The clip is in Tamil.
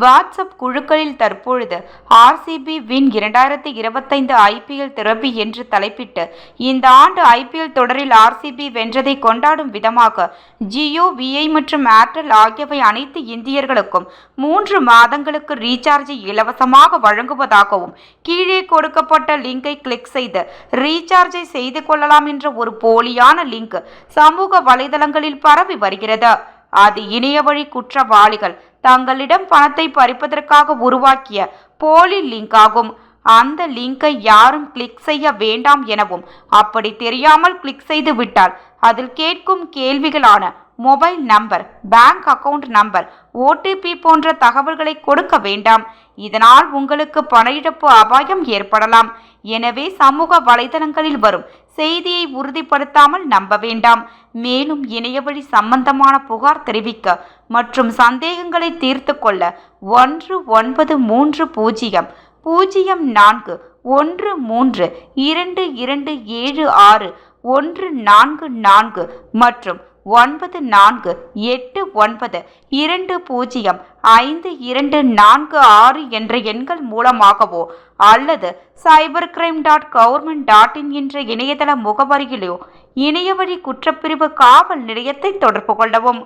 வாட்ஸ்அப் குழுக்களில் தற்பொழுது ஆர்சிபி வின் 2025 ஐபிஎல் திரவி என்று தலைப்பிட்டு இந்த ஆண்டு ஐபிஎல் தொடரில் ஆர்சிபி வென்றதை கொண்டாடும் விதமாக ஜியோ, விஐ மற்றும் ஏர்டெல் ஆகியவை அனைத்து இந்தியர்களுக்கும் 3 மாதங்களுக்கு ரீசார்ஜை இலவசமாக வழங்குவதாகவும், கீழே கொடுக்கப்பட்ட லிங்கை கிளிக் செய்து ரீசார்ஜை செய்து கொள்ளலாம் என்ற ஒரு போலியான லிங்க் சமூக வலைதளங்களில் பரவி வருகிறது. அது இணையவழி குற்றவாளிகள் தங்களிடம் பணத்தை பறிப்பதற்காக உருவாக்கிய போலி லிங்க் ஆகும். அந்த லிங்கை யாரும் கிளிக் செய்ய வேண்டாம் எனவும், அப்படி தெரியாமல் கிளிக் செய்து விட்டால் அதில் கேட்கும் கேள்விகளான mobile number, bank account number, OTP போன்ற தகவல்களை கொடுக்க வேண்டாம். இதனால் உங்களுக்கு பண இழப்பு அபாயம் ஏற்படலாம். எனவே சமூக வலைதளங்களில் வரும் செய்தியை உறுதிப்படுத்தாமல் நம்ப வேண்டாம். மேலும் இணையவழி சம்பந்தமான புகார் தெரிவிக்க மற்றும் சந்தேகங்களை தீர்த்து கொள்ள 1930132276 மற்றும் 9489205246 என்ற எண்கள் மூலமாகவோ அல்லது cybercrime.government.in என்ற இணையதள முகவரியிலோ இணையவழி குற்றப்பிரிவு காவல் நிலையத்தை தொடர்பு கொள்ளவும்.